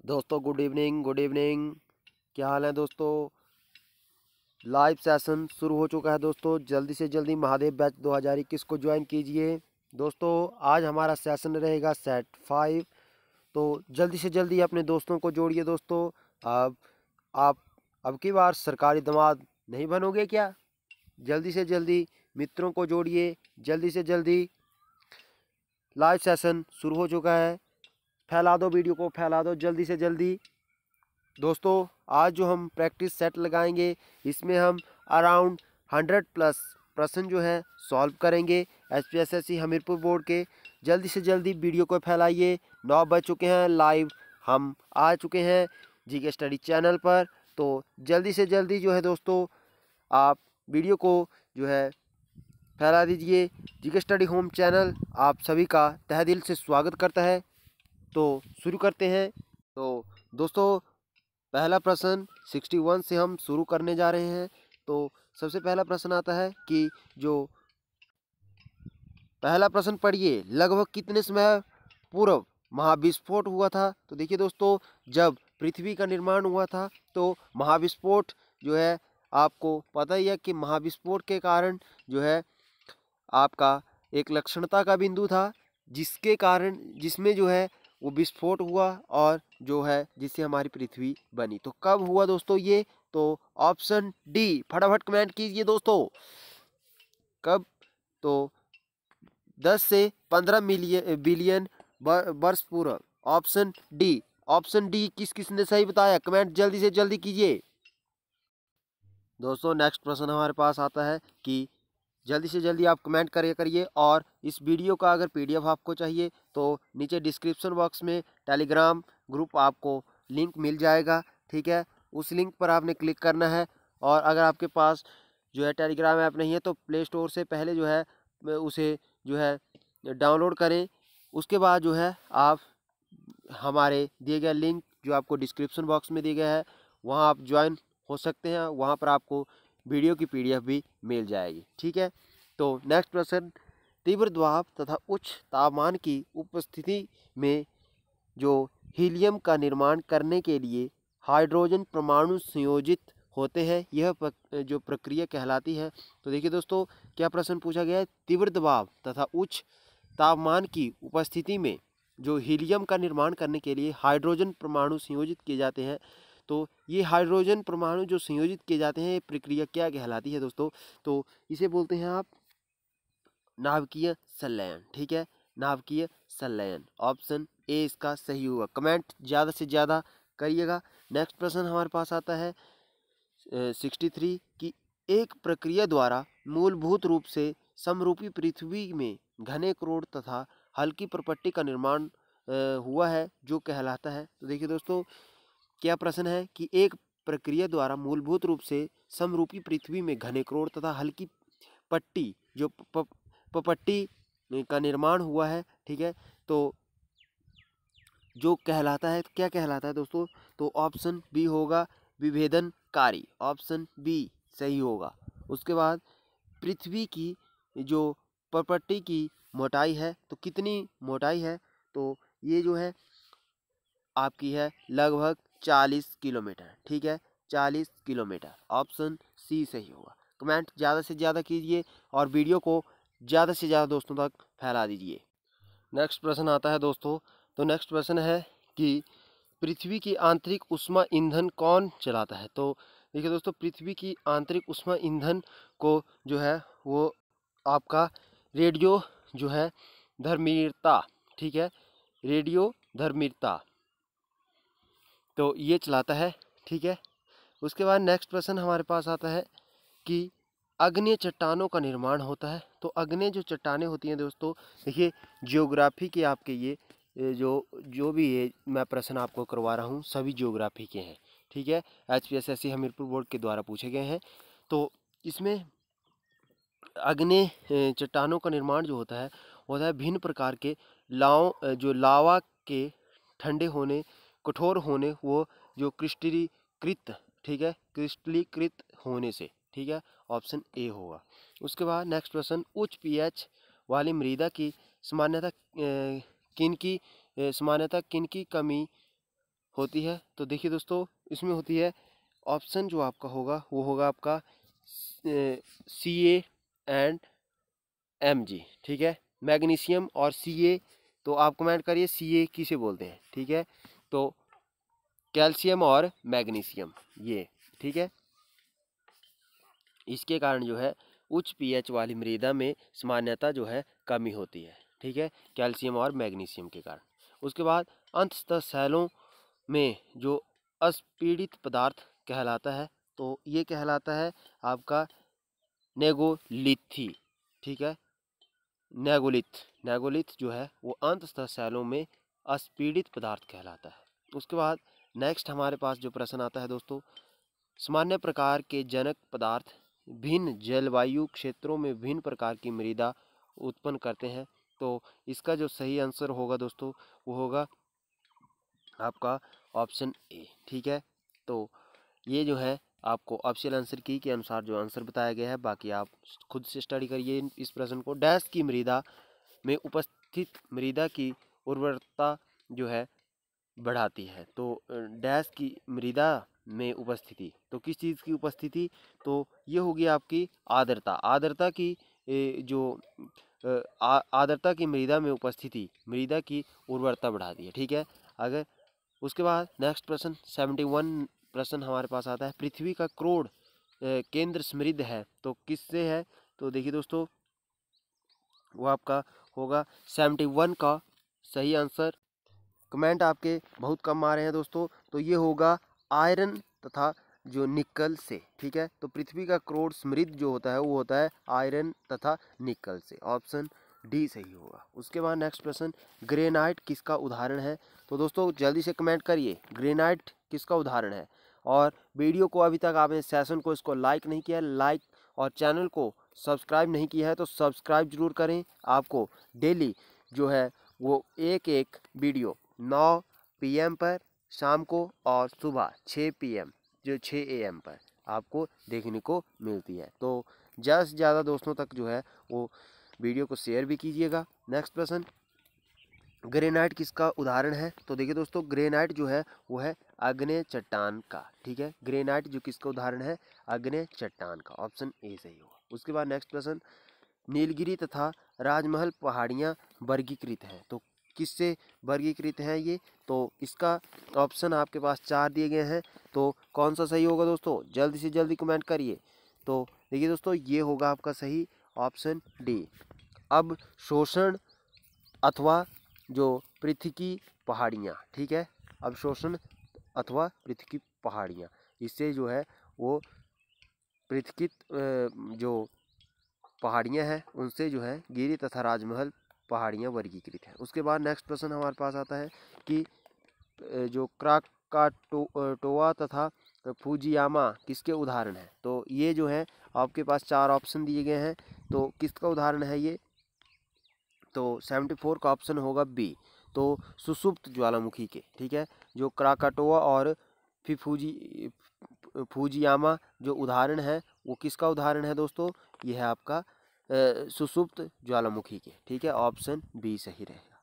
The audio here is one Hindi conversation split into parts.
दोस्तों गुड इवनिंग। क्या हाल है दोस्तों। लाइव सेशन शुरू हो चुका है दोस्तों। जल्दी से जल्दी महादेव बैच 2021 को ज्वाइन कीजिए दोस्तों। आज हमारा सेशन रहेगा सेट 5। तो जल्दी से जल्दी अपने दोस्तों को जोड़िए दोस्तों। अब आप अब की बार सरकारी दामाद नहीं बनोगे क्या? जल्दी से जल्दी मित्रों को जोड़िए। जल्दी से जल्दी लाइव सेशन शुरू हो चुका है। फैला दो वीडियो को, फैला दो जल्दी से जल्दी दोस्तों। आज जो हम प्रैक्टिस सेट लगाएंगे इसमें हम अराउंड 100 प्लस प्रश्न जो है सॉल्व करेंगे एचपीएसएससी हमीरपुर बोर्ड के। जल्दी से जल्दी वीडियो को फैलाइए। 9 बज चुके हैं, लाइव हम आ चुके हैं जीके स्टडी चैनल पर। तो जल्दी से जल्दी जो है दोस्तों आप वीडियो को जो है फैला दीजिए। जीके स्टडी होम चैनल आप सभी का तहे दिल से स्वागत करता है। तो शुरू करते हैं। तो दोस्तों पहला प्रश्न 61 से हम शुरू करने जा रहे हैं। तो सबसे पहला प्रश्न आता है कि जो पहला प्रश्न पढ़िए, लगभग कितने समय पूर्व महाविस्फोट हुआ था? तो देखिए दोस्तों, जब पृथ्वी का निर्माण हुआ था तो महाविस्फोट जो है आपको पता ही है कि महाविस्फोट के कारण जो है आपका एक लक्षणता का बिंदु था, जिसके कारण जिसमें जो है वो विस्फोट हुआ और जो है जिससे हमारी पृथ्वी बनी। तो कब हुआ दोस्तों ये? तो ऑप्शन डी, फटाफट कमेंट कीजिए दोस्तों। कब? तो 10 से 15 बिलियन वर्ष पूर्व। Option D. ऑप्शन डी किस किस ने सही बताया? कमेंट जल्दी से जल्दी कीजिए दोस्तों। नेक्स्ट प्रश्न हमारे पास आता है कि जल्दी से जल्दी आप कमेंट करिए। और इस वीडियो का अगर पीडीएफ आपको चाहिए तो नीचे डिस्क्रिप्शन बॉक्स में टेलीग्राम ग्रुप आपको लिंक मिल जाएगा, ठीक है। उस लिंक पर आपने क्लिक करना है। और अगर आपके पास जो है टेलीग्राम ऐप नहीं है तो प्ले स्टोर से पहले जो है उसे जो है डाउनलोड करें। उसके बाद जो है आप हमारे दिए गए लिंक जो आपको डिस्क्रिप्शन बॉक्स में दिया गया है वहाँ आप ज्वाइन हो सकते हैं। वहाँ पर आपको वीडियो की पीडीएफ भी मिल जाएगी, ठीक है। तो नेक्स्ट प्रश्न, तीव्र दबाव तथा उच्च तापमान की उपस्थिति में जो हीलियम का निर्माण करने के लिए हाइड्रोजन परमाणु संयोजित होते हैं, यह जो प्रक्रिया कहलाती है। तो देखिए दोस्तों, क्या प्रश्न पूछा गया है? तीव्र दबाव तथा उच्च तापमान की उपस्थिति में जो हीलियम का निर्माण करने के लिए हाइड्रोजन परमाणु संयोजित किए जाते हैं, तो ये हाइड्रोजन परमाणु जो संयोजित किए जाते हैं, ये प्रक्रिया क्या कहलाती है दोस्तों? तो इसे बोलते हैं आप नाभिकीय संलयन, ठीक है। नाभिकीय संलयन, ऑप्शन ए इसका सही होगा। कमेंट ज़्यादा से ज़्यादा करिएगा। नेक्स्ट प्रश्न हमारे पास आता है 63 की एक प्रक्रिया द्वारा मूलभूत रूप से समरूपी पृथ्वी में घने क्रोड तथा हल्की प्रपट्टी का निर्माण हुआ है, जो कहलाता है। तो देखिए दोस्तों, क्या प्रश्न है कि एक प्रक्रिया द्वारा मूलभूत रूप से समरूपी पृथ्वी में घने क्रोड तथा हल्की पट्टी जो पपट्टी का निर्माण हुआ है, ठीक है। तो जो कहलाता है, क्या कहलाता है दोस्तों? तो ऑप्शन बी होगा, विभेदनकारी। ऑप्शन बी सही होगा। उसके बाद पृथ्वी की जो पपट्टी की मोटाई है, तो कितनी मोटाई है? तो ये जो है आपकी है लगभग 40 किलोमीटर, ठीक है। 40 किलोमीटर, ऑप्शन सी सही होगा। कमेंट ज़्यादा से ज़्यादा कीजिए और वीडियो को ज़्यादा से ज़्यादा दोस्तों तक फैला दीजिए। नेक्स्ट प्रश्न आता है दोस्तों। तो नेक्स्ट प्रश्न है कि पृथ्वी की आंतरिक ऊष्मा ईंधन कौन चलाता है? तो देखिए दोस्तों, पृथ्वी की आंतरिक ऊष्मा ईंधन को जो है वो आपका रेडियो जो है धर्मिता, ठीक है, रेडियो धर्मिता, तो ये चलाता है, ठीक है। उसके बाद नेक्स्ट प्रश्न हमारे पास आता है कि अग्नेय चट्टानों का निर्माण होता है। तो अग्नेय जो चट्टानें होती हैं दोस्तों, देखिए ज्योग्राफी के आपके ये जो जो भी ये मैं प्रश्न आपको करवा रहा हूँ सभी ज्योग्राफी के हैं, ठीक है। एचपीएसएससी हमीरपुर बोर्ड के द्वारा पूछे गए हैं। तो इसमें अग्नेय चट्टानों का निर्माण जो होता है भिन्न प्रकार के जो लावा के ठंडे होने, कठोर होने, वो जो क्रिस्टलीकृत, ठीक है, क्रिस्टलीकृत होने से, ठीक है। ऑप्शन ए होगा। उसके बाद नेक्स्ट प्रश्न, उच्च पीएच वाली मृदा की सामान्यता किन की कमी होती है? तो देखिए दोस्तों, इसमें होती है ऑप्शन जो आपका होगा वो होगा आपका CaMg, ठीक है। मैग्नीशियम और Ca, तो आप कमेंट करिए Ca किसे बोलते हैं, ठीक है। तो कैल्शियम और मैग्नीशियम, ये ठीक है। इसके कारण जो है उच्च पीएच वाली मृदा में सामान्यतः जो है कमी होती है, ठीक है, कैल्शियम और मैग्नीशियम के कारण। उसके बाद अंततः सेलों में जो अस्पीड़ित पदार्थ कहलाता है, तो ये कहलाता है आपका नेगोलिथी, ठीक है। नेगोलिथ जो है वो अंततः सेलों में अस्पीड़ित पदार्थ कहलाता है। उसके बाद नेक्स्ट हमारे पास जो प्रश्न आता है दोस्तों, सामान्य प्रकार के जनक पदार्थ भिन्न जलवायु क्षेत्रों में भिन्न प्रकार की मृदा उत्पन्न करते हैं। तो इसका जो सही आंसर होगा दोस्तों वो होगा आपका ऑप्शन ए, ठीक है। तो ये जो है आपको ऑप्शनल आंसर की के अनुसार जो आंसर बताया गया है, बाकी आप खुद से स्टडी करिए इस प्रश्न को। डैश की मृदा में उपस्थित मृदा की उर्वरता जो है बढ़ाती है। तो डैश की मृदा में उपस्थिति, तो किस चीज़ की उपस्थिति, तो ये होगी आपकी आर्द्रता। आर्द्रता की जो आर्द्रता की मृदा में उपस्थिति मृदा की उर्वरता बढ़ाती है, ठीक है। अगर उसके बाद नेक्स्ट प्रश्न 71 प्रश्न हमारे पास आता है, पृथ्वी का क्रोड केंद्र समृद्ध है, तो किससे है? तो देखिए दोस्तों, वो आपका होगा 71 का सही आंसर। कमेंट आपके बहुत कम आ रहे हैं दोस्तों, तो ये होगा आयरन तथा जो निकल से, ठीक है। तो पृथ्वी का क्रोड समृद्ध जो होता है वो होता है आयरन तथा निकल से, ऑप्शन डी सही होगा। उसके बाद नेक्स्ट प्रश्न, ग्रेनाइट किसका उदाहरण है? तो दोस्तों जल्दी से कमेंट करिए ग्रेनाइट किसका उदाहरण है। और वीडियो को अभी तक आपने सेशन को इसको लाइक नहीं किया, लाइक और चैनल को सब्सक्राइब नहीं किया है तो सब्सक्राइब जरूर करें। आपको डेली जो है वो एक वीडियो 9 PM पर शाम को और सुबह 6 PM जो 6 AM पर आपको देखने को मिलती है। तो ज़्यादा से ज़्यादा दोस्तों तक जो है वो वीडियो को शेयर भी कीजिएगा। नेक्स्ट प्रश्न, ग्रेनाइट किसका उदाहरण है? तो देखिए दोस्तों, ग्रेनाइट जो है वो है आग्नेय चट्टान का, ठीक है। ग्रेनाइट जो किसका उदाहरण है? आग्नेय चट्टान का, ऑप्शन ए सही होगा। उसके बाद नेक्स्ट प्रश्न, नीलगिरी तथा राजमहल पहाड़ियाँ वर्गीकृत हैं, तो किससे वर्गीकृत हैं ये? तो इसका ऑप्शन आपके पास 4 दिए गए हैं, तो कौन सा सही होगा दोस्तों? जल्दी से जल्दी कमेंट करिए। तो देखिए दोस्तों, ये होगा आपका सही ऑप्शन डी। अब शोषण अथवा जो पृथ्वी की पहाड़ियाँ, ठीक है, अब शोषण अथवा पृथ्वी की पहाड़ियाँ, इससे जो है वो पृथ्वी जो पहाड़ियाँ हैं उनसे जो है गिरी तथा राजमहल पहाड़ियाँ वर्गीकृत हैं। उसके बाद नेक्स्ट प्रश्न हमारे पास आता है कि जो क्राकाटोआ तथा फुजियामा किसके उदाहरण हैं? तो ये जो है आपके पास 4 ऑप्शन दिए गए हैं, तो किसका उदाहरण है ये? तो 74 का ऑप्शन होगा बी, तो सुषुप्त ज्वालामुखी के, ठीक है। जो क्राकाटोआ और फुजियामा जो उदाहरण है वो किसका उदाहरण है दोस्तों? ये है आपका सुषुप्त ज्वालामुखी के, ठीक है, ऑप्शन बी सही रहेगा।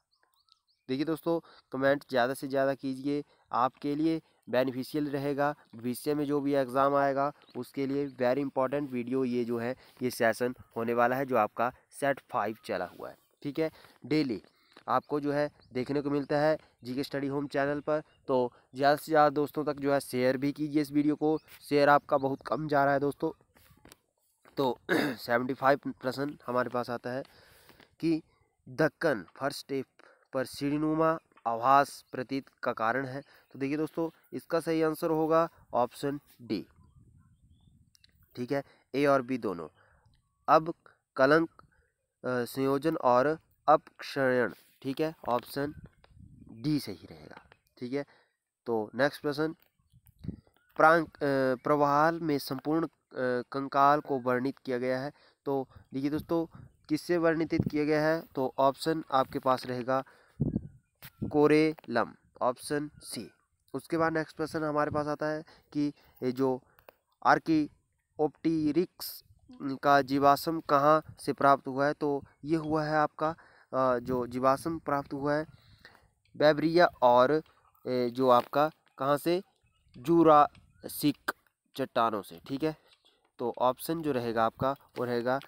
देखिए दोस्तों, कमेंट ज़्यादा से ज़्यादा कीजिए, आपके लिए बेनिफिशियल रहेगा। भविष्य में जो भी एग्ज़ाम आएगा उसके लिए वेरी इंपॉर्टेंट वीडियो ये जो है ये सेशन होने वाला है, जो आपका सेट 5 चला हुआ है, ठीक है। डेली आपको जो है देखने को मिलता है जीके स्टडी होम चैनल पर, तो ज़्यादा से ज़्यादा दोस्तों तक जो है शेयर भी कीजिए इस वीडियो को। शेयर आपका बहुत कम जा रहा है दोस्तों। तो 75 प्रश्न हमारे पास आता है कि दक्कन फर्स्ट स्टेप पर सीढ़ीनुमा आभास प्रतीत का कारण है। तो देखिए दोस्तों, इसका सही आंसर होगा ऑप्शन डी, ठीक है, ए और बी दोनों। अब कलंक संयोजन और अपक्षयण, ठीक है, ऑप्शन डी सही रहेगा, ठीक है। तो नेक्स्ट प्रश्न, प्रवाल में संपूर्ण कंकाल को वर्णित किया गया है। तो देखिए दोस्तों, किससे वर्णित किया गया है? तो ऑप्शन आपके पास रहेगा कोरेलम, ऑप्शन सी। उसके बाद नेक्स्ट प्रश्न हमारे पास आता है कि ये जो आर्कियोप्टेरिक्स का जीवाश्म कहाँ से प्राप्त हुआ है? तो ये हुआ है आपका जो जीवाश्म प्राप्त हुआ है बैवरिया और जो आपका कहाँ से, जुरासिक चट्टानों से, ठीक है। तो ऑप्शन जो रहेगा आपका वो रहेगा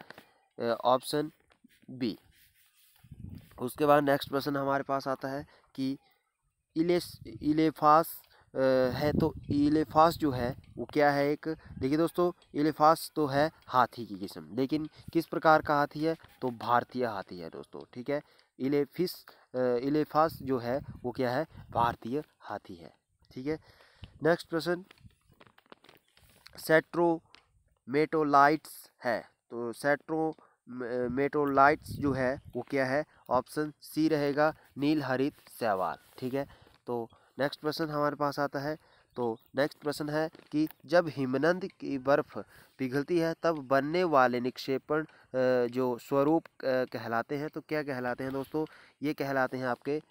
ऑप्शन बी। उसके बाद नेक्स्ट प्रश्न हमारे पास आता है कि इलेफास है, तो इलेफास जो है वो क्या है एक, देखिए दोस्तों इलेफास तो है हाथी की किस्म, लेकिन किस प्रकार का हाथी है, तो भारतीय हाथी है दोस्तों, ठीक है। इलेफास जो है वो क्या है, भारतीय हाथी है, ठीक है। नेक्स्ट प्रश्न, सेट्रोमेटोलाइट्स है, तो सेट्रोमेटोलाइट्स जो है वो क्या है, ऑप्शन सी रहेगा, नील हरित शैवाल, ठीक है। तो नेक्स्ट प्रश्न हमारे पास आता है, तो नेक्स्ट प्रश्न है कि जब हिमनद की बर्फ पिघलती है तब बनने वाले निक्षेपण जो स्वरूप कहलाते हैं, तो क्या कहलाते हैं दोस्तों, ये कहलाते हैं आपके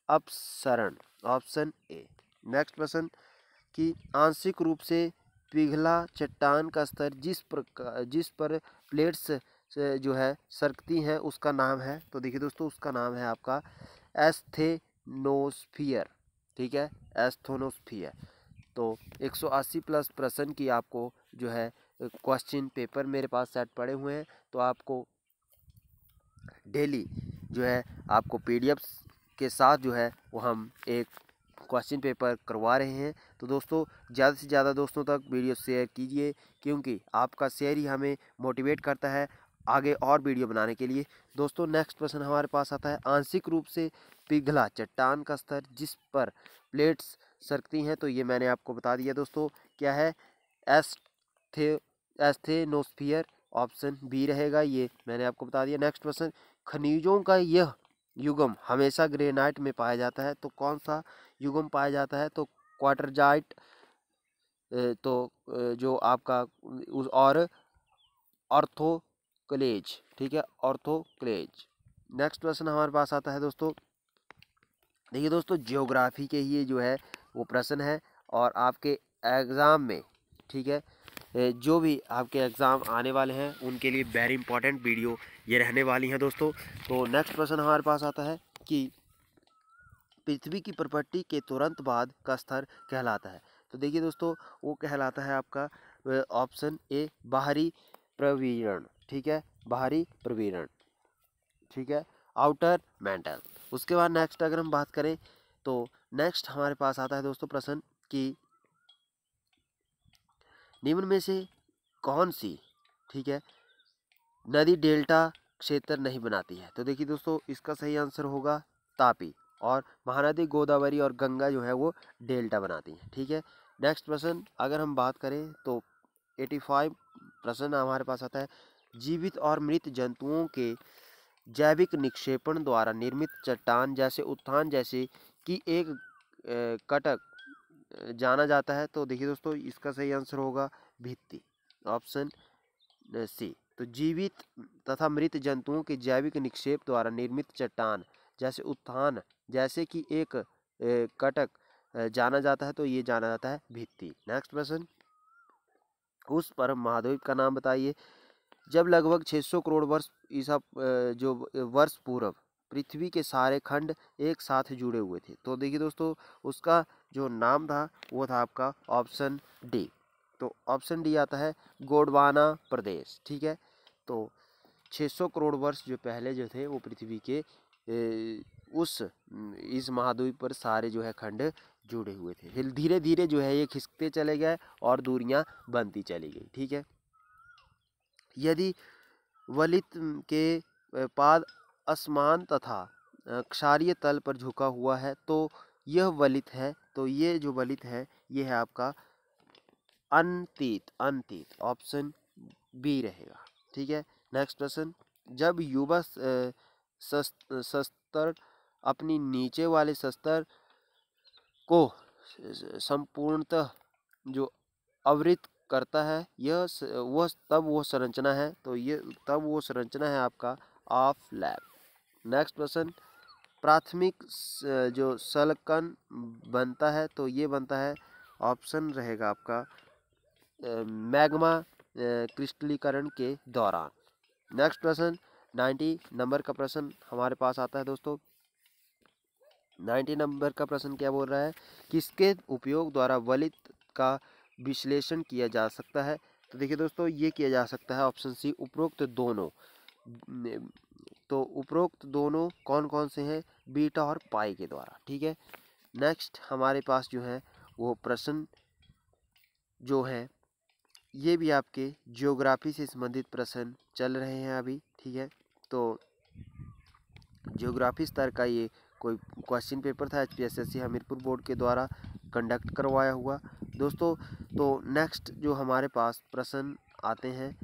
अपसरण, ऑप्शन ए। नेक्स्ट प्रश्न कि आंशिक रूप से पिघला चट्टान का स्तर जिस पर प्लेट्स जो है सरकती हैं उसका नाम है, तो देखिए दोस्तों उसका नाम है आपका एस्थेनोस्फियर, ठीक है, एस्थेनोस्फियर। तो 180 प्लस प्रश्न की आपको जो है क्वेश्चन पेपर मेरे पास सेट पड़े हुए हैं, तो आपको डेली जो है आपको पीडीएफ के साथ जो है वो हम एक क्वेश्चन पेपर करवा रहे हैं। तो दोस्तों ज़्यादा से ज़्यादा दोस्तों तक वीडियो शेयर कीजिए, क्योंकि आपका शेयर ही हमें मोटिवेट करता है आगे और वीडियो बनाने के लिए। दोस्तों नेक्स्ट प्रश्न हमारे पास आता है, आंशिक रूप से पिघला चट्टान का स्तर जिस पर प्लेट्स सरकती हैं, तो ये मैंने आपको बता दिया दोस्तों क्या है, एस्थे एस्थेनोस्फियर, ऑप्शन बी रहेगा, ये मैंने आपको बता दिया। नेक्स्ट प्रश्न, खनिजों का यह युग्म हमेशा ग्रेनाइट में पाया जाता है, तो कौन सा युग्म पाया जाता है, तो क्वार्टरजाइट, तो जो आपका और ऑर्थोक्लेज, ठीक है, ऑर्थोक्लेज। नेक्स्ट प्रश्न हमारे पास आता है दोस्तों, देखिए दोस्तों जियोग्राफी के ही जो है वो प्रश्न है, और आपके एग्ज़ाम में, ठीक है, जो भी आपके एग्ज़ाम आने वाले हैं उनके लिए वेरी इंपॉर्टेंट वीडियो ये रहने वाली हैं दोस्तों। तो नेक्स्ट प्रश्न हमारे पास आता है कि पृथ्वी की प्रपट्टी के तुरंत बाद का स्तर कहलाता है, तो देखिए दोस्तों वो कहलाता है आपका ऑप्शन ए, बाहरी प्रवीरण, ठीक है, बाहरी प्रवीरण, ठीक है, आउटर मेंटल। उसके बाद नेक्स्ट अगर हम बात करें, तो नेक्स्ट हमारे पास आता है दोस्तों प्रश्न कि निम्न में से कौन सी, ठीक है, नदी डेल्टा क्षेत्र नहीं बनाती है, तो देखिए दोस्तों इसका सही आंसर होगा तापी, और महानदी गोदावरी और गंगा जो है वो डेल्टा बनाती हैं, ठीक है। नेक्स्ट प्रश्न अगर हम बात करें, तो 85 प्रश्न हमारे पास आता है, जीवित और मृत जंतुओं के जैविक निक्षेपण द्वारा निर्मित चट्टान जैसे उत्थान जैसे कि एक कटक जाना जाता है, तो देखिए दोस्तों इसका सही आंसर होगा भित्ति, ऑप्शन सी। तो जीवित तथा मृत जंतुओं के जैविक निक्षेप द्वारा निर्मित चट्टान जैसे उत्थान जैसे कि एक कटक जाना जाता है, तो ये जाना जाता है भित्ति। नेक्स्ट प्रश्न, उस परम महाद्वीप का नाम बताइए जब लगभग 600 करोड़ वर्ष ईसा जो वर्ष पूर्व पृथ्वी के सारे खंड एक साथ जुड़े हुए थे, तो देखिए दोस्तों उसका जो नाम था वो था आपका ऑप्शन डी। तो ऑप्शन डी आता है गोंडवाना प्रदेश, ठीक है। तो 600 करोड़ वर्ष जो पहले जो थे वो पृथ्वी के इस महाद्वीप पर सारे जो है खंड जुड़े हुए थे, फिर धीरे धीरे जो है ये खिसकते चले गए और दूरियां बनती चली गई, ठीक है। यदि वलित के पाद असमान तथा क्षारीय तल पर झुका हुआ है तो यह वलित है, तो ये जो वलित है ये है आपका अनतीत, अनतीत, ऑप्शन बी रहेगा, ठीक है। नेक्स्ट प्रश्न, जब युवा शस्त्र अपनी नीचे वाले शस्त्र को संपूर्णतः जो आवृत करता है वह तब वो संरचना है, तो ये तब वो संरचना है आपका ऑफ लैब। नेक्स्ट प्रश्न, प्राथमिक जो सलकन बनता है, तो ये बनता है, ऑप्शन रहेगा आपका मैग्मा क्रिस्टलीकरण के दौरान। नेक्स्ट प्रश्न 90 नंबर का प्रश्न हमारे पास आता है दोस्तों, 90 नंबर का प्रश्न क्या बोल रहा है, किसके उपयोग द्वारा वलित का विश्लेषण किया जा सकता है। तो देखिए दोस्तों, ये किया जा सकता है ऑप्शन सी, उपरोक्त दोनों। तो उपरोक्त दोनों कौन कौन से हैं, बीटा और पाई के द्वारा। ठीक है, नेक्स्ट हमारे पास जो है वो प्रश्न जो है, ये भी आपके ज्योग्राफी से संबंधित प्रश्न चल रहे हैं अभी। ठीक है, तो ज्योग्राफी स्तर का ये कोई क्वेश्चन पेपर था HPSSC हमीरपुर बोर्ड के द्वारा कंडक्ट करवाया हुआ दोस्तों। तो नेक्स्ट जो हमारे पास प्रश्न आते हैं,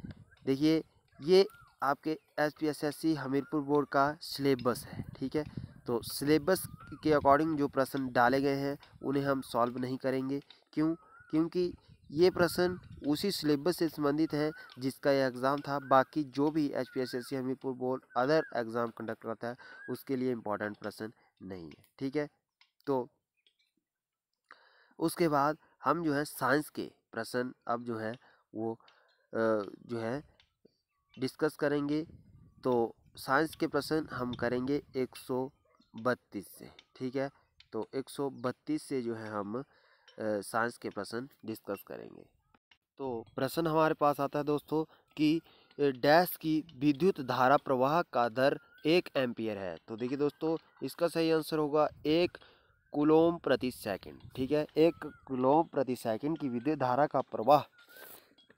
देखिए ये आपके HPSSC हमीरपुर बोर्ड का सिलेबस है। ठीक है, तो सिलेबस के अकॉर्डिंग जो प्रश्न डाले गए हैं उन्हें हम सॉल्व नहीं करेंगे। क्योंकि ये प्रश्न उसी सिलेबस से संबंधित है जिसका ये एग्ज़ाम था। बाकी जो भी HPSSC Hamirpur board other exam conduct करता है उसके लिए इम्पोर्टेंट प्रश्न नहीं है। ठीक है, तो उसके बाद हम जो है साइंस के प्रश्न अब जो है वो जो है डिस्कस करेंगे। तो साइंस के प्रश्न हम करेंगे 132 से। ठीक है, तो 132 से जो है हम साइंस के प्रश्न डिस्कस करेंगे। तो प्रश्न हमारे पास आता है दोस्तों कि डैश की विद्युत धारा प्रवाह का दर 1 एम्पियर है। तो देखिए दोस्तों, इसका सही आंसर होगा 1 कूलोम प्रति सेकंड। ठीक है, 1 कूलोम प्रति सेकंड की विद्युत धारा का प्रवाह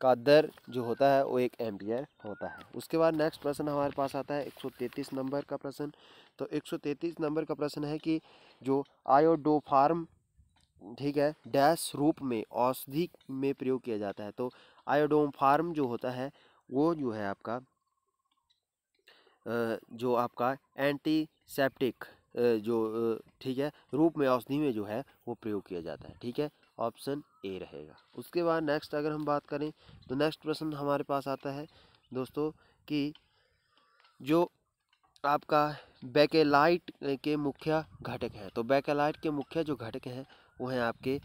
का दर जो होता है वो 1 एम्पियर होता है। उसके बाद नेक्स्ट प्रश्न हमारे पास आता है 133 नंबर का प्रश्न। तो 133 नंबर का प्रश्न है कि जो आयोडोफार्म, ठीक है, डैश रूप में औषधि में प्रयोग किया जाता है। तो आयोडोफार्म जो होता है वो जो है आपका जो आपका एंटीसेप्टिक ठीक है, रूप में औषधि में जो है वो प्रयोग किया जाता है। ठीक है, ऑप्शन ए रहेगा। उसके बाद नेक्स्ट अगर हम बात करें तो नेक्स्ट प्रश्न हमारे पास आता है दोस्तों कि जो आपका बेकेलाइट के मुख्य घटक हैं। तो बेकेलाइट के मुख्य जो घटक हैं वो हैं आपके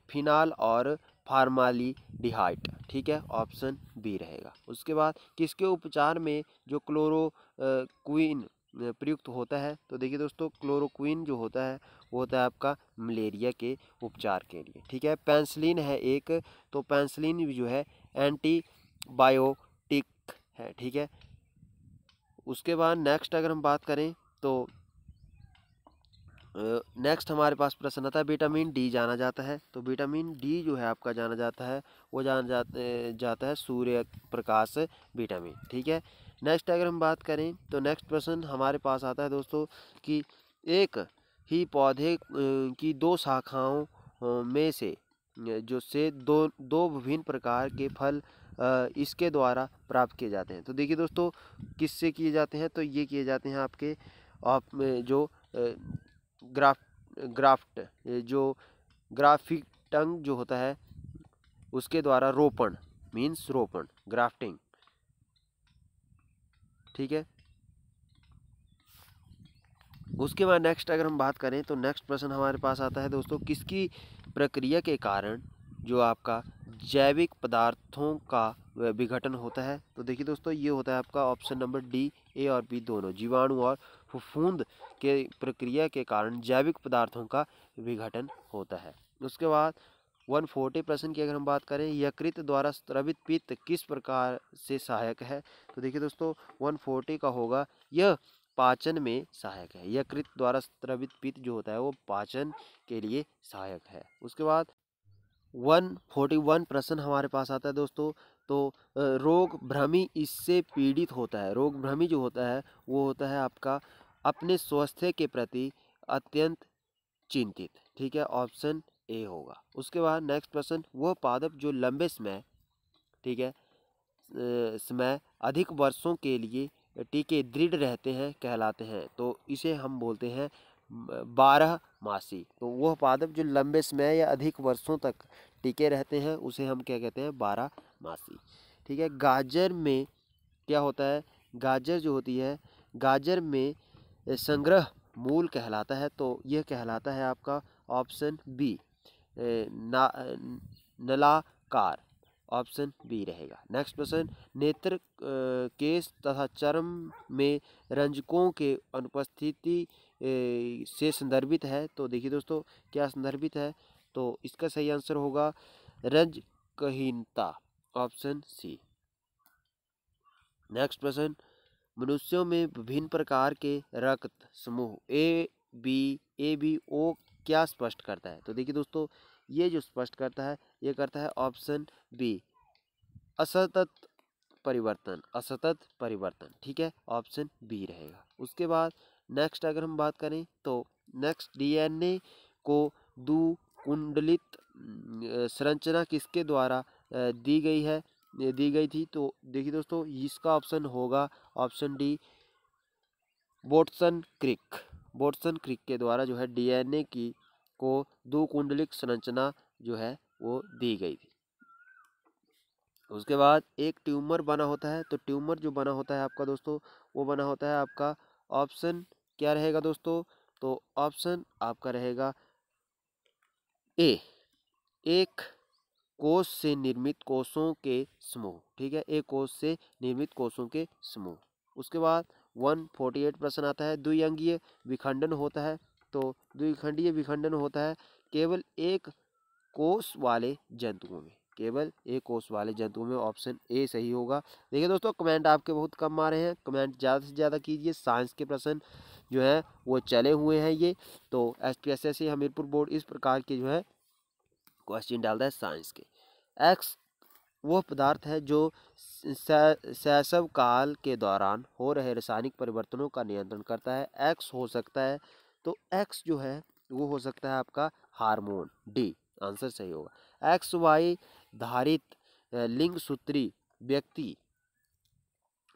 फिनाल और फार्माल्डिहाइड। ठीक है, ऑप्शन बी रहेगा। उसके बाद किसके उपचार में जो क्लोरोक्विन प्रयुक्त होता है। तो देखिए दोस्तों, क्लोरोक्विन जो होता है वो होता है आपका मलेरिया के उपचार के लिए। ठीक है, पेंसिलिन है एक, तो पेंसिलिन भी जो है एंटीबायोटिक है। ठीक है, उसके बाद नेक्स्ट अगर हम बात करें तो नेक्स्ट हमारे पास प्रश्न आता है विटामिन डी जाना जाता है। तो विटामिन डी जो है आपका जाना जाता है वो जाता है सूर्य प्रकाश विटामिन। ठीक है, नेक्स्ट अगर हम बात करें तो नेक्स्ट प्रश्न हमारे पास आता है दोस्तों कि एक ही पौधे की 2 शाखाओं में से दो विभिन्न प्रकार के फल इसके द्वारा प्राप्त किए जाते हैं। तो देखिए दोस्तों, किससे किए जाते हैं, तो ये किए जाते हैं आपके जो ग्राफ्ट जो ग्राफ्टिंग जो होता है उसके द्वारा रोपण, मीन्स रोपण, ग्राफ्टिंग। ठीक है, उसके बाद नेक्स्ट अगर हम बात करें तो नेक्स्ट प्रश्न हमारे पास आता है दोस्तों, किसकी प्रक्रिया के कारण जो आपका जैविक पदार्थों का विघटन होता है। तो देखिए दोस्तों, ये होता है आपका ऑप्शन नंबर डी, ए और बी दोनों, जीवाणु और फफूंद के प्रक्रिया के कारण जैविक पदार्थों का विघटन होता है। उसके बाद 140 प्रश्न की अगर हम बात करें, यकृत द्वारा स्रावित पित्त किस प्रकार से सहायक है। तो देखिए दोस्तों, 140 का होगा यह पाचन में सहायक है। यकृत द्वारा स्रावित पित्त जो होता है वो पाचन के लिए सहायक है। उसके बाद 141 प्रश्न हमारे पास आता है दोस्तों। तो रोग भ्रमी इससे पीड़ित होता है। रोग भ्रमी जो होता है वो होता है आपका अपने स्वास्थ्य के प्रति अत्यंत चिंतित। ठीक है, ऑप्शन ए होगा। उसके बाद नेक्स्ट प्रश्न, वह पादप जो लंबे समय, ठीक है, समय अधिक वर्षों के लिए टीके दृढ़ रहते हैं कहलाते हैं। तो इसे हम बोलते हैं 12 मासी। तो वह पादप जो लंबे समय या अधिक वर्षों तक टिके रहते हैं उसे हम क्या कहते हैं, 12 मासी। ठीक है, गाजर में क्या होता है, गाजर जो होती है, गाजर में संग्रह मूल कहलाता है। तो यह कहलाता है आपका ऑप्शन बी, नलाकार, ऑप्शन बी रहेगा। नेक्स्ट प्रश्न, नेत्र, केश तथा चर्म में रंजकों के अनुपस्थिति से संदर्भित है। तो देखिए दोस्तों क्या संदर्भित है, तो इसका सही आंसर होगा रंजकहीनता, ऑप्शन सी। नेक्स्ट प्रश्न, मनुष्यों में विभिन्न प्रकार के रक्त समूह ए बी ओ क्या स्पष्ट करता है। तो देखिए दोस्तों ये जो स्पष्ट करता है ये करता है ऑप्शन बी, असतत परिवर्तन, असतत परिवर्तन। ठीक है, ऑप्शन बी रहेगा। उसके बाद नेक्स्ट अगर हम बात करें तो नेक्स्ट, डीएनए को द्विकुंडलित संरचना किसके द्वारा दी गई थी। तो देखिए दोस्तों इसका ऑप्शन होगा ऑप्शन डी, वॉटसन क्रिक के द्वारा जो है डीएनए की को दो कुंडलिक संरचना जो है वो दी गई थी। उसके बाद एक ट्यूमर बना होता है, तो ट्यूमर जो बना होता है आपका दोस्तों वो बना होता है आपका ऑप्शन क्या रहेगा दोस्तों, तो ऑप्शन आपका रहेगा ए, एक कोष से निर्मित कोषों के समूह। ठीक है, एक कोष से निर्मित कोषों के समूह। उसके बाद 148 प्रश्न आता है, द्विअंगीय विखंडन होता है। तो द्विखंडीय विखंडन होता है केवल एक कोष वाले जंतुओं में, केवल एक कोष वाले जंतुओं में, ऑप्शन ए सही होगा। देखिए दोस्तों कमेंट आपके बहुत कम आ रहे हैं, कमेंट ज़्यादा से ज़्यादा कीजिए। साइंस के प्रश्न जो है वो चले हुए हैं ये, तो SPSS हमीरपुर बोर्ड इस प्रकार के जो है क्वेश्चन डालता है साइंस के। एक्स वह पदार्थ है जो शैशव काल के दौरान हो रहे रासायनिक परिवर्तनों का नियंत्रण करता है। एक्स हो सकता है, तो एक्स जो है वो हो सकता है आपका हार्मोन, डी आंसर सही होगा। एक्स वाई धारित लिंग सूत्री व्यक्ति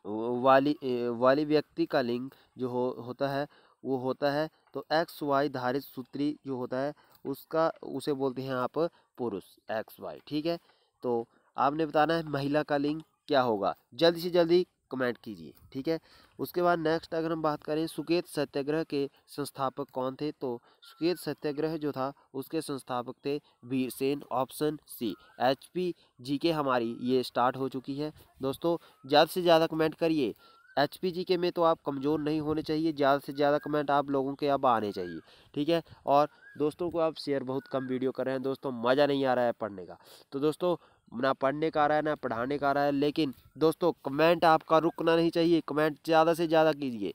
वाली व्यक्ति का लिंग जो होता है वो होता है, तो एक्स वाई धारित सूत्री जो होता है उसे बोलते हैं आप पुरुष, एक्स वाई। ठीक है, तो आपने बताना है महिला का लिंग क्या होगा, जल्दी से जल्दी कमेंट कीजिए। ठीक है, उसके बाद नेक्स्ट अगर हम बात करें सुकेत सत्याग्रह के संस्थापक कौन थे, तो सुकेत सत्याग्रह जो था उसके संस्थापक थे वीरसेन, ऑप्शन सी। HPGK हमारी ये स्टार्ट हो चुकी है दोस्तों, ज़्यादा से ज़्यादा कमेंट करिए। HPGK में तो आप कमज़ोर नहीं होने चाहिए, ज़्यादा से ज़्यादा कमेंट आप लोगों के अब आने चाहिए। ठीक है, और दोस्तों को आप शेयर बहुत कम वीडियो कर रहे हैं दोस्तों, मज़ा नहीं आ रहा है पढ़ने का। तो दोस्तों ना पढ़ने का आ रहा है ना पढ़ाने का आ रहा है, लेकिन दोस्तों कमेंट आपका रुकना नहीं चाहिए, कमेंट ज़्यादा से ज़्यादा कीजिए।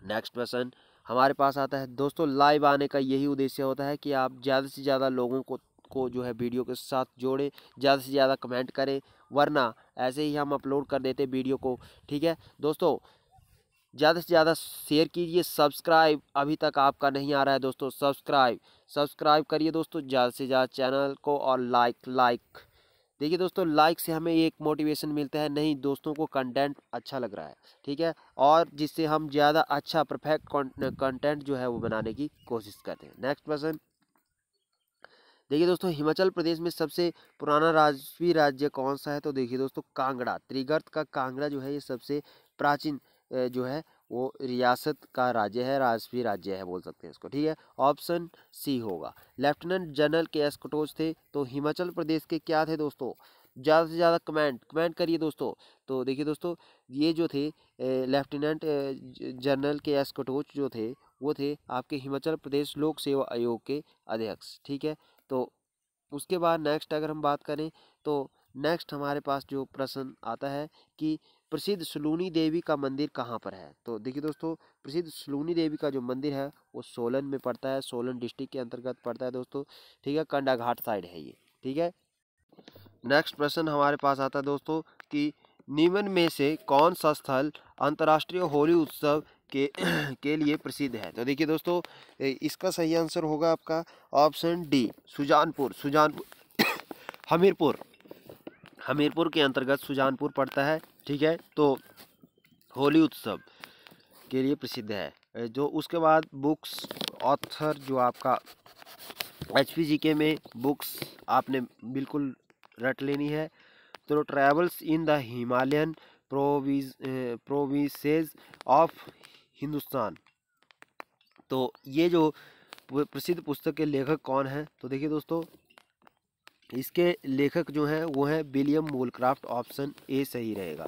नेक्स्ट प्रश्न हमारे पास आता है दोस्तों, लाइव आने का यही उद्देश्य होता है कि आप ज़्यादा से ज़्यादा लोगों को जो है वीडियो के साथ जोड़े, ज़्यादा से ज़्यादा कमेंट करें, वरना ऐसे ही हम अपलोड कर देते वीडियो को। ठीक है दोस्तों, ज़्यादा से ज़्यादा शेयर कीजिए। सब्सक्राइब अभी तक आपका नहीं आ रहा है दोस्तों, सब्सक्राइब करिए दोस्तों ज़्यादा से ज़्यादा चैनल को, और लाइक देखिए दोस्तों लाइक से हमें एक मोटिवेशन मिलता है, नहीं दोस्तों को कंटेंट अच्छा लग रहा है। ठीक है, और जिससे हम ज़्यादा अच्छा परफेक्ट कंटेंट जो है वो बनाने की कोशिश करते हैं। नेक्स्ट प्रश्न देखिए दोस्तों, हिमाचल प्रदेश में सबसे पुराना राजवी राज्य कौन सा है। तो देखिए दोस्तों कांगड़ा, त्रिगर्त का कांगड़ा जो है ये सबसे प्राचीन जो है वो रियासत का राज्य है, राजवी राज्य है बोल सकते हैं इसको। ठीक है, ऑप्शन सी होगा। लेफ्टिनेंट जनरल KS कटोच थे, तो हिमाचल प्रदेश के क्या थे दोस्तों, ज़्यादा से ज़्यादा कमेंट करिए दोस्तों। तो देखिए दोस्तों ये जो थे लेफ्टिनेंट जनरल KS कटोच जो थे वो थे आपके हिमाचल प्रदेश लोक सेवा आयोग के अध्यक्ष। ठीक है, तो उसके बाद नेक्स्ट अगर हम बात करें तो नेक्स्ट हमारे पास जो प्रश्न आता है कि प्रसिद्ध सलूनी देवी का मंदिर कहाँ पर है। तो देखिए दोस्तों प्रसिद्ध सलूनी देवी का जो मंदिर है वो सोलन में पड़ता है, सोलन डिस्ट्रिक्ट के अंतर्गत पड़ता है दोस्तों। ठीक है, कंडाघाट साइड है ये। ठीक है, नेक्स्ट प्रश्न हमारे पास आता है दोस्तों कि निम्न में से कौन सा स्थल अंतर्राष्ट्रीय होली उत्सव के लिए प्रसिद्ध है। तो देखिए दोस्तों इसका सही आंसर होगा आपका ऑप्शन डी, सुजानपुर हमीरपुर के अंतर्गत सुजानपुर पड़ता है। ठीक है, तो होली उत्सव के लिए प्रसिद्ध है। जो उसके बाद बुक्स ऑथर जो आपका HPGK में बुक्स आपने बिल्कुल रट लेनी है, तो travels in the Himalayan provinces of Hindustan. तो ये जो प्रसिद्ध पुस्तक के लेखक कौन हैं, तो देखिए दोस्तों इसके लेखक जो हैं वो हैं विलियम मोलक्राफ्ट, ऑप्शन ए सही रहेगा।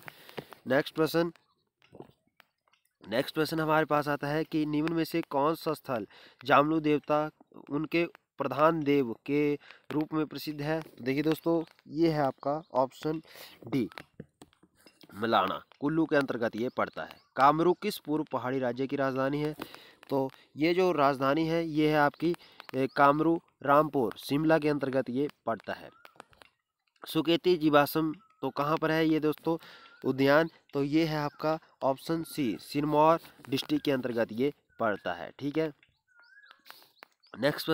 नेक्स्ट प्रश्न नेक्स्ट प्रश्न हमारे पास आता है कि निम्न में से कौन सा स्थल जामलू देवता उनके प्रधान देव के रूप में प्रसिद्ध है? तो देखिए दोस्तों, ये है आपका ऑप्शन डी, मलाना, कुल्लू के अंतर्गत ये पड़ता है। कामरूप किस पूर्व पहाड़ी राज्य की राजधानी है? तो ये जो राजधानी है ये है आपकी कामरू रामपुर, शिमला के अंतर्गत ये पड़ता है। सुकेती जीवाश्म तो कहाँ पर है ये दोस्तों उद्यान? तो ये है आपका ऑप्शन सी, सिरमौर डिस्ट्रिक्ट के अंतर्गत ये पड़ता है। ठीक है, नेक्स्ट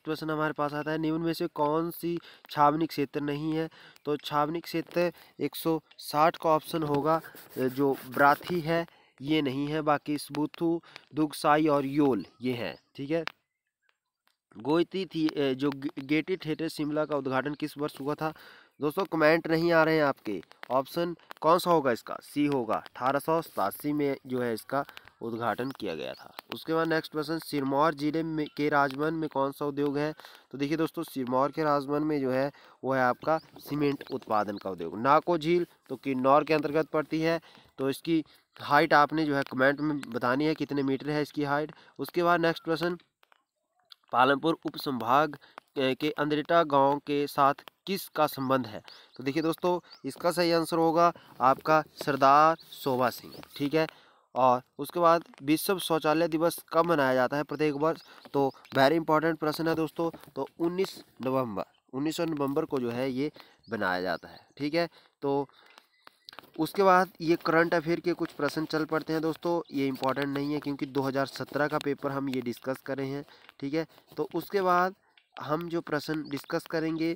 प्रश्न हमारे पास आता है, निम्न में से कौन सी छावनी क्षेत्र नहीं है? तो छावनी क्षेत्र 160 का ऑप्शन होगा, जो ब्राथी है ये नहीं है, बाकी सबूथू, दुगसाई और योल ये है। ठीक है, गोइती थी जो गेटी थिएटर शिमला का उद्घाटन किस वर्ष हुआ था? दोस्तों कमेंट नहीं आ रहे हैं आपके, ऑप्शन कौन सा होगा इसका? सी होगा, 1887 में जो है इसका उद्घाटन किया गया था। उसके बाद नेक्स्ट प्रश्न, सिरमौर जिले में के राजवन में कौन सा उद्योग है? तो देखिए दोस्तों, सिरमौर के राजवन में जो है वो है आपका सीमेंट उत्पादन का उद्योग। नाको झील तो किन्नौर के अंतर्गत पड़ती है, तो इसकी हाइट आपने जो है कमेंट में बतानी है कितने मीटर है इसकी हाइट। उसके बाद नेक्स्ट प्रश्न, पालमपुर उपसंभाग के अंद्रेटा गांव के साथ किसका संबंध है? तो देखिए दोस्तों, इसका सही आंसर होगा आपका सरदार शोभा सिंह। ठीक है, और उसके बाद विश्व शौचालय दिवस कब मनाया जाता है प्रत्येक वर्ष? तो वेरी इंपॉर्टेंट प्रश्न है दोस्तों, तो 19 नवंबर को जो है ये बनाया जाता है। ठीक है, तो उसके बाद ये करंट अफेयर के कुछ प्रश्न चल पड़ते हैं दोस्तों, ये इंपॉर्टेंट नहीं है क्योंकि 2017 का पेपर हम ये डिस्कस कर रहे हैं। ठीक है, तो उसके बाद हम जो प्रश्न डिस्कस करेंगे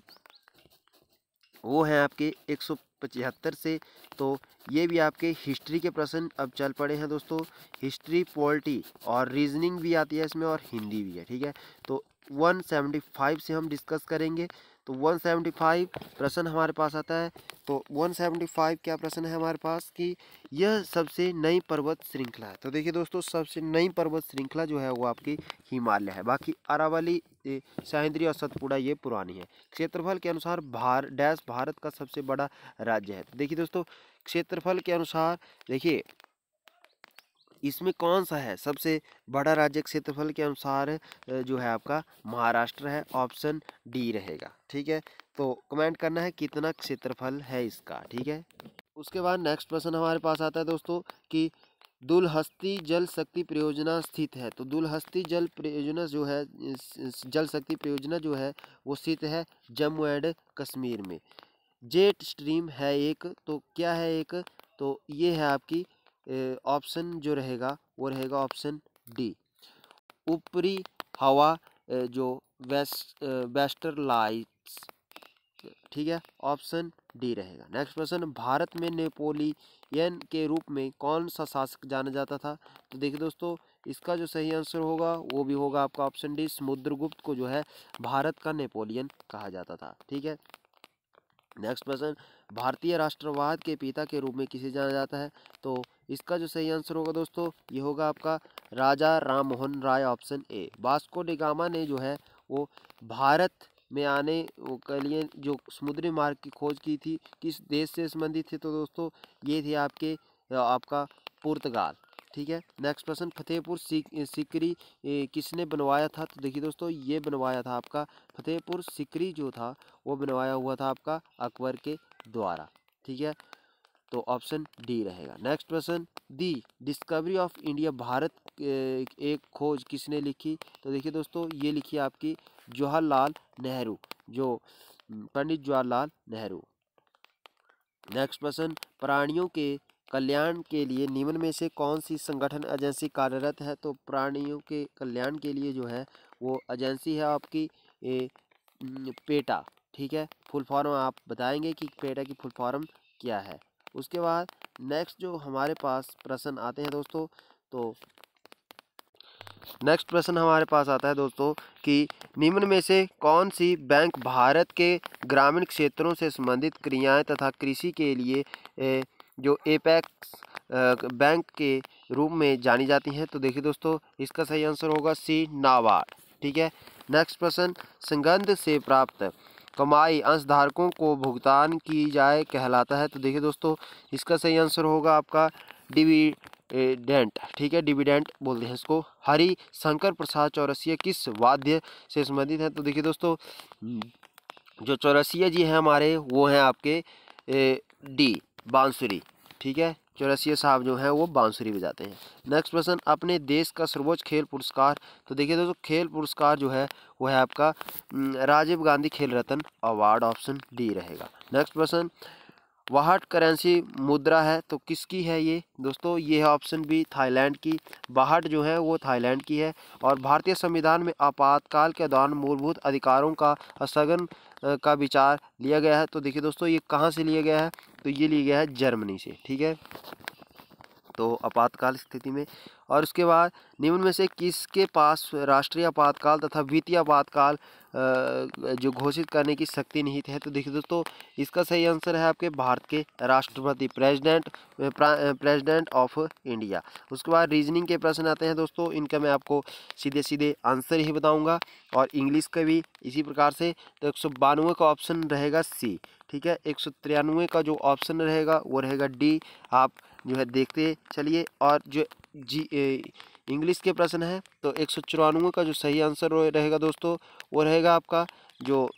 वो हैं आपके 175 से, तो ये भी आपके हिस्ट्री के प्रश्न अब चल पड़े हैं दोस्तों। हिस्ट्री, पॉलिटी और रीजनिंग भी आती है इसमें और हिंदी भी है। ठीक है, तो 175 से हम डिस्कस करेंगे। तो 175 प्रश्न हमारे पास आता है, तो 175 क्या प्रश्न है हमारे पास कि यह सबसे नई पर्वत श्रृंखला है? तो देखिए दोस्तों, सबसे नई पर्वत श्रृंखला जो है वो आपकी हिमालय है, बाकी अरावली, सह्याद्री और सतपुड़ा ये पुरानी है। क्षेत्रफल के अनुसार भारत का सबसे बड़ा राज्य है? तो देखिए दोस्तों, क्षेत्रफल के अनुसार देखिए इसमें कौन सा है सबसे बड़ा राज्य क्षेत्रफल के अनुसार? जो है आपका महाराष्ट्र है, ऑप्शन डी रहेगा। ठीक है, तो कमेंट करना है कितना क्षेत्रफल है इसका। ठीक है, उसके बाद नेक्स्ट प्रश्न हमारे पास आता है दोस्तों कि दुलहस्ती जल शक्ति परियोजना स्थित है? तो दुलहस्ती जल परियोजना जो है, जल शक्ति परियोजना जो है वो स्थित है जम्मू एंड कश्मीर में। जेट स्ट्रीम है एक, तो क्या है एक? तो ये है आपकी ऑप्शन जो रहेगा वो रहेगा ऑप्शन डी, ऊपरी हवा जो वेस्टरलाइट्स। ठीक है, ऑप्शन डी रहेगा। नेक्स्ट प्रश्न, भारत में नेपोलियन के रूप में कौन सा शासक जाना जाता था? तो देखिए दोस्तों, इसका जो सही आंसर होगा वो भी होगा आपका ऑप्शन डी, समुद्रगुप्त को जो है भारत का नेपोलियन कहा जाता था। ठीक है, नेक्स्ट प्रश्न, भारतीय राष्ट्रवाद के पिता के रूप में किसे जाना जाता है? तो इसका जो सही आंसर होगा दोस्तों ये होगा आपका Raja Ram Mohan Roy, option A. Vasco da Gama ने जो है वो भारत में आने के लिए जो समुद्री मार्ग की खोज की थी, किस देश से संबंधित थे? तो दोस्तों ये थे आपका पुर्तगाल। ठीक है, नेक्स्ट प्रश्न, फतेहपुर सीकरी किसने बनवाया था? तो देखिए दोस्तों, ये बनवाया था आपका फतेहपुर सीकरी जो था वो बनवाया हुआ था आपका अकबर के द्वारा। ठीक है, तो ऑप्शन डी रहेगा। नेक्स्ट प्रश्न, दी डिस्कवरी ऑफ इंडिया भारत एक खोज किसने लिखी? तो देखिए दोस्तों, ये लिखी आपकी जवाहरलाल नेहरू, जो पंडित जवाहरलाल नेहरू। नेक्स्ट प्रश्न, प्राणियों के कल्याण के लिए निम्न में से कौन सी संगठन एजेंसी कार्यरत है? तो प्राणियों के कल्याण के लिए जो है वो एजेंसी है आपकी पेटा। ठीक है, फुल फॉर्म आप बताएंगे कि पेटा की फुल फॉर्म क्या है। उसके बाद नेक्स्ट जो हमारे पास प्रश्न आते हैं दोस्तों, तो नेक्स्ट प्रश्न हमारे पास आता है दोस्तों कि निम्न में से कौन सी बैंक भारत के ग्रामीण क्षेत्रों से संबंधित क्रियाएं तथा कृषि के लिए जो एपेक्स बैंक के रूप में जानी जाती हैं? तो देखिए दोस्तों, इसका सही आंसर होगा सी, नाबार्ड। ठीक है, नेक्स्ट प्रश्न, संबंध से प्राप्त कमाई अंशधारकों को भुगतान की जाए कहलाता है? तो देखिए दोस्तों, इसका सही आंसर होगा आपका डेंट, ठीक है, डिविडेंट बोलते हैं इसको। हरि शंकर प्रसाद चौरसिया किस वाद्य से संबंधित है? तो देखिए दोस्तों, जो चौरसिया जी हैं हमारे, वो हैं आपके डी, बांसुरी, ठीक है। चौरसिया साहब जो हैं वो बांसुरी बजाते हैं। नेक्स्ट प्रश्न, अपने देश का सर्वोच्च खेल पुरस्कार? तो देखिए दोस्तों, खेल पुरस्कार जो है वो है आपका राजीव गांधी खेल रत्न अवार्ड, ऑप्शन डी रहेगा। नेक्स्ट प्रश्न, व्हाट करेंसी मुद्रा है? तो किसकी है ये दोस्तों? ये है ऑप्शन बी, थाईलैंड की। बाहट जो है वो थाईलैंड की है। और भारतीय संविधान में आपातकाल के दौरान मूलभूत अधिकारों का स्थगन का विचार लिया गया है। तो देखिए दोस्तों, ये कहाँ से लिया गया है? तो ये लिया गया है जर्मनी से, ठीक है। तो आपातकाल स्थिति में, और उसके बाद निम्न में से किसके पास राष्ट्रीय आपातकाल तथा वित्तीय आपातकाल जो घोषित करने की शक्ति निहित है? तो देखिए दोस्तों, इसका सही आंसर है आपके भारत के राष्ट्रपति, प्रेसिडेंट ऑफ इंडिया। उसके बाद रीजनिंग के प्रश्न आते हैं दोस्तों, इनका मैं आपको सीधे सीधे आंसर ही बताऊंगा, और इंग्लिश का भी इसी प्रकार से। तो 192 का ऑप्शन रहेगा सी, ठीक है। 193 का जो ऑप्शन रहेगा वो रहेगा डी। आप जो है देखते चलिए। और जो इंग्लिश के प्रश्न है, तो 194 का जो सही आंसर रहेगा दोस्तों, वो रहेगा आपका जो,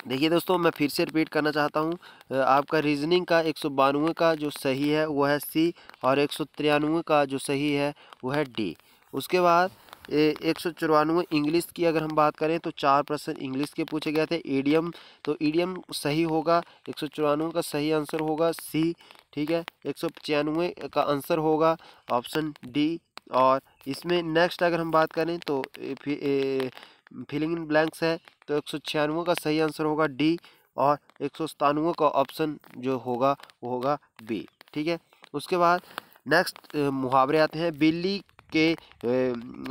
देखिए दोस्तों, मैं फिर से रिपीट करना चाहता हूँ, आपका रीजनिंग का 192 का जो सही है वो है सी, और 193 का जो सही है वो है डी। उसके बाद 194 इंग्लिश की अगर हम बात करें तो 4 प्रश्न इंग्लिश के पूछे गए थे। ईडियम, तो ईडियम सही होगा, 194 का सही आंसर होगा सी, ठीक है। 195 का आंसर होगा ऑप्शन डी। और इसमें नेक्स्ट अगर हम बात करें तो फिलिंग इन ब्लैंक्स है, तो 196 का सही आंसर होगा डी, और 197 का ऑप्शन जो होगा वो होगा बी, ठीक है। उसके बाद नेक्स्ट मुहावरे आते हैं। बिल्ली के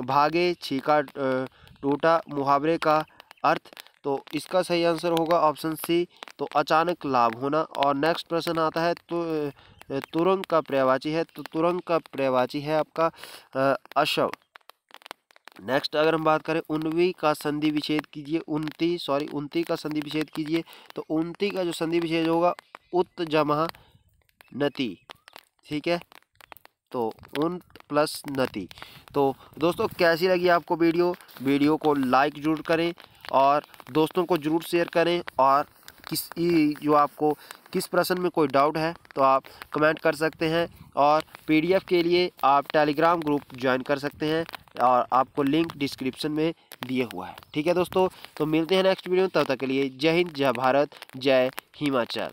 भागे छीका टूटा, मुहावरे का अर्थ? तो इसका सही आंसर होगा ऑप्शन सी, तो अचानक लाभ होना। और नेक्स्ट प्रश्न आता है, तो तुरंग का पर्यायवाची है, तो तुरंग का पर्यायवाची है आपका अशव। नेक्स्ट अगर हम बात करें, उन्नती का संधि विच्छेद कीजिए, उन्नति का संधि विच्छेद कीजिए। तो उन्नति का जो संधि विच्छेद होगा उत जमा नति, ठीक है। तो उन प्लस नति। तो दोस्तों, कैसी लगी आपको वीडियो को लाइक जरूर करें, और दोस्तों को जरूर शेयर करें। और जो आपको किस प्रश्न में कोई डाउट है तो आप कमेंट कर सकते हैं। और पीडीएफ के लिए आप टेलीग्राम ग्रुप ज्वाइन कर सकते हैं, और आपको लिंक डिस्क्रिप्शन में दिए हुआ है, ठीक है दोस्तों। तो मिलते हैं नेक्स्ट वीडियो में, तब तक के लिए जय हिंद, जय भारत, जय हिमाचल।